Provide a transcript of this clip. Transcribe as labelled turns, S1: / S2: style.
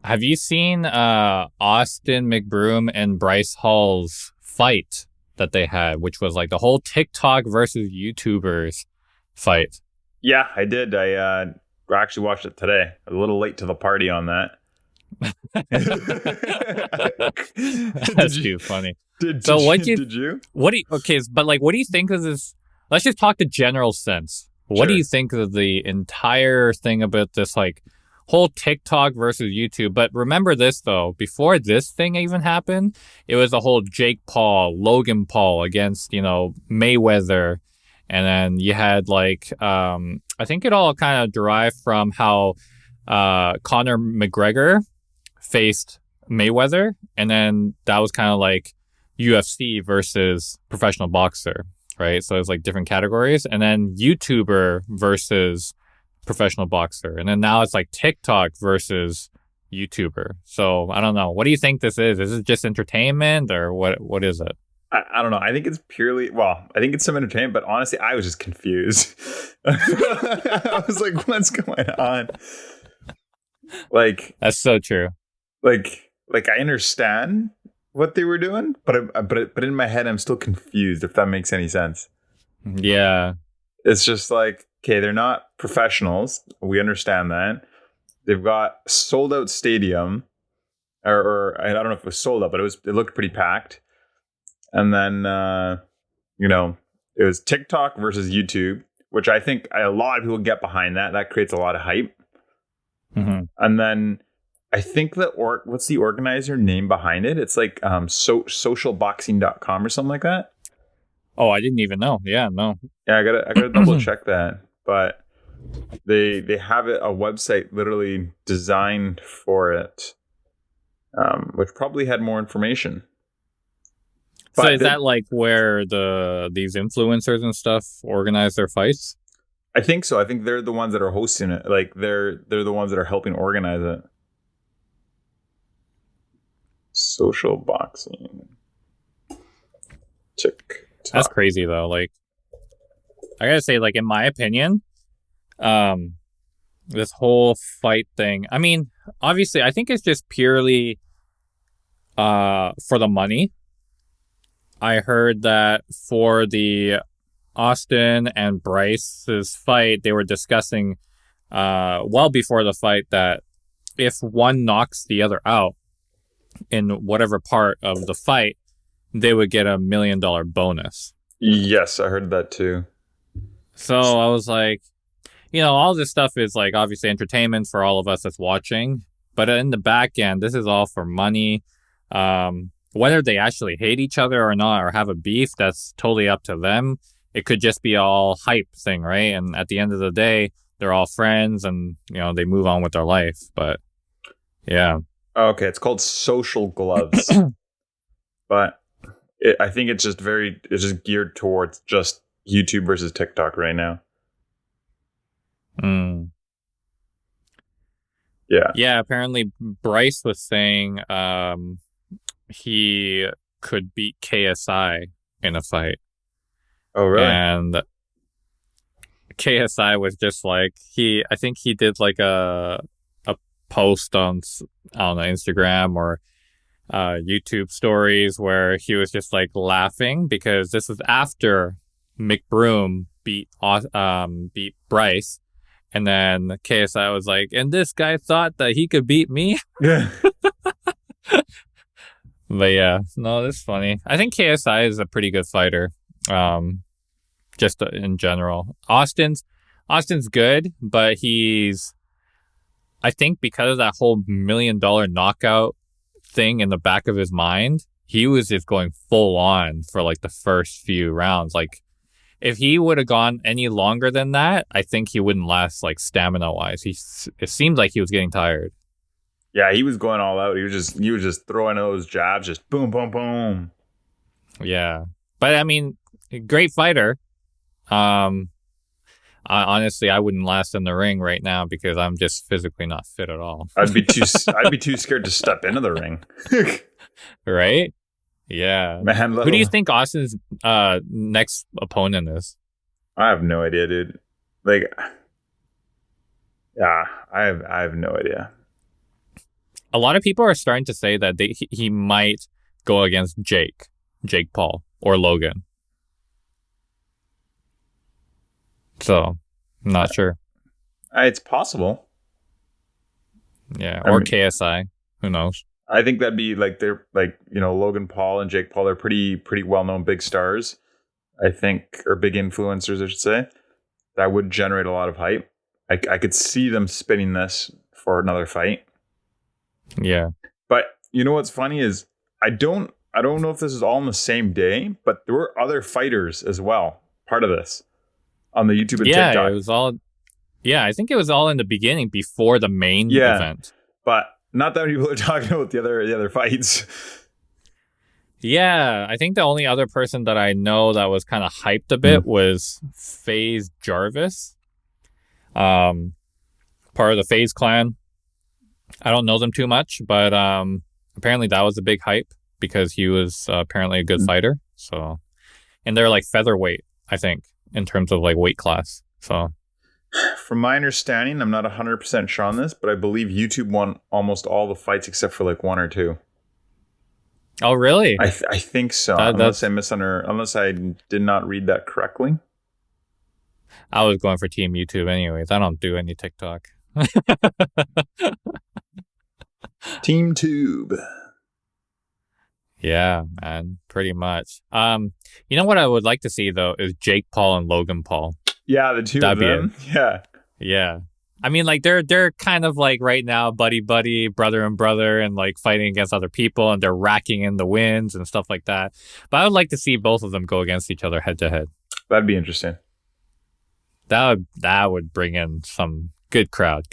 S1: Have you seen Austin McBroom and Bryce Hall's fight that they had, which was like the whole TikTok versus YouTubers fight?
S2: Yeah, I did. I actually watched it today. A little late to the party on that.
S1: That's too funny.
S2: Did you?
S1: What do you think of this? Let's just talk the general sense. What do
S2: Sure.
S1: you think of the entire thing about this, like, whole TikTok versus YouTube? But remember this, though. Before this thing even happened, it was the whole Jake Paul, Logan Paul against, Mayweather. And then you had, like, I think it all kind of derived from how Conor McGregor faced Mayweather. And then that was kind of like UFC versus professional boxer, right? So it's like different categories. And then YouTuber versus professional boxer. And then now it's like TikTok versus YouTuber. So I don't know. What do you think this is? Is it just entertainment or what is it?
S2: I don't know. I think it's I think it's some entertainment, but honestly, I was just confused. I was like, what's going on? Like,
S1: That's so true.
S2: like I understand what they were doing, but in my head, I'm still confused, if that makes any sense.
S1: Yeah.
S2: It's just like, okay, they're not professionals. We understand that. They've got sold out stadium, or I don't know if it was sold out, but it looked pretty packed. And then, it was TikTok versus YouTube, which I think a lot of people get behind that. That creates a lot of hype.
S1: Mm-hmm.
S2: And then I think what's the organizer name behind it? It's like socialboxing.com or something like that.
S1: Oh, I didn't even know. Yeah, no.
S2: Yeah, I gotta double check that. But they have a website literally designed for it, which probably had more information.
S1: So is that like where these influencers and stuff organize their fights?
S2: I think so. I think they're the ones that are hosting it. Like they're the ones that are helping organize it. Social boxing. TikTok.
S1: That's crazy though. Like, I gotta say, like, in my opinion, this whole fight thing, I mean, obviously I think it's just purely for the money. I heard that for the Austin and Bryce's fight, they were discussing well before the fight that if one knocks the other out in whatever part of the fight, they would get $1 million bonus.
S2: Yes, I heard that too.
S1: So I was like, all this stuff is like obviously entertainment for all of us that's watching, but in the back end, this is all for money. Whether they actually hate each other or not, or have a beef, that's totally up to them. It could just be all hype thing, right? And at the end of the day, they're all friends and, they move on with their life. But yeah.
S2: Okay, it's called Social Gloves. But I think it's just geared towards just YouTube versus TikTok right now.
S1: Mm.
S2: Yeah.
S1: Yeah, apparently Bryce was saying he could beat KSI in a fight.
S2: Oh, really?
S1: And KSI was just like, I think he did like a post on Instagram or YouTube stories where he was just like laughing because this was after McBroom beat Bryce, and then KSI was like, and this guy thought that he could beat me.
S2: Yeah.
S1: But yeah, no, that's funny. I think KSI is a pretty good fighter. Just in general, Austin's good, but I think because of that whole $1 million knockout thing in the back of his mind, he was just going full on for like the first few rounds. Like, if he would have gone any longer than that, I think he wouldn't last, like, stamina wise. It seemed like he was getting tired.
S2: Yeah, he was going all out. He was just throwing those jabs, just boom, boom, boom.
S1: Yeah, but I mean, great fighter. Honestly, I wouldn't last in the ring right now because I'm just physically not fit at all.
S2: I'd be too scared to step into the ring.
S1: Right? Yeah.
S2: Man,
S1: who do you think Austin's next opponent is?
S2: I have no idea, dude. Like, yeah, I have no idea.
S1: a lot of people are starting to say that he might go against Jake Paul or Logan. So, I'm not sure.
S2: It's possible.
S1: Yeah, or KSI. Who knows?
S2: I think that'd be like they're like, Logan Paul and Jake Paul are pretty well known big stars. I think, or big influencers, I should say. That would generate a lot of hype. I could see them spinning this for another fight.
S1: Yeah.
S2: But you know what's funny is I don't know if this is all on the same day, but there were other fighters as well, part of this on the YouTube and TikTok.
S1: Yeah, it was all. Yeah, I think it was all in the beginning before the main event.
S2: But not that many people are talking about the other fights.
S1: Yeah, I think the only other person that I know that was kind of hyped a bit was FaZe Jarvis, part of the FaZe clan. I don't know them too much, but apparently that was a big hype because he was apparently a good fighter. So, and they're like featherweight, I think, in terms of like weight class. So,
S2: from my understanding, I'm not 100% sure on this, but I believe YouTube won almost all the fights except for like one or two.
S1: Oh, really?
S2: I think so. Unless I did not read that correctly.
S1: I was going for Team YouTube anyways. I don't do any TikTok.
S2: Team Tube.
S1: Yeah, man, pretty much. You know what I would like to see though is Jake Paul and Logan Paul.
S2: Yeah, the two of them.
S1: Yeah. I mean, like they're kind of like right now buddy, brother and brother, and like fighting against other people, and they're racking in the wins and stuff like that. But I would like to see both of them go against each other head to head.
S2: That'd be interesting.
S1: That would bring in some good crowd.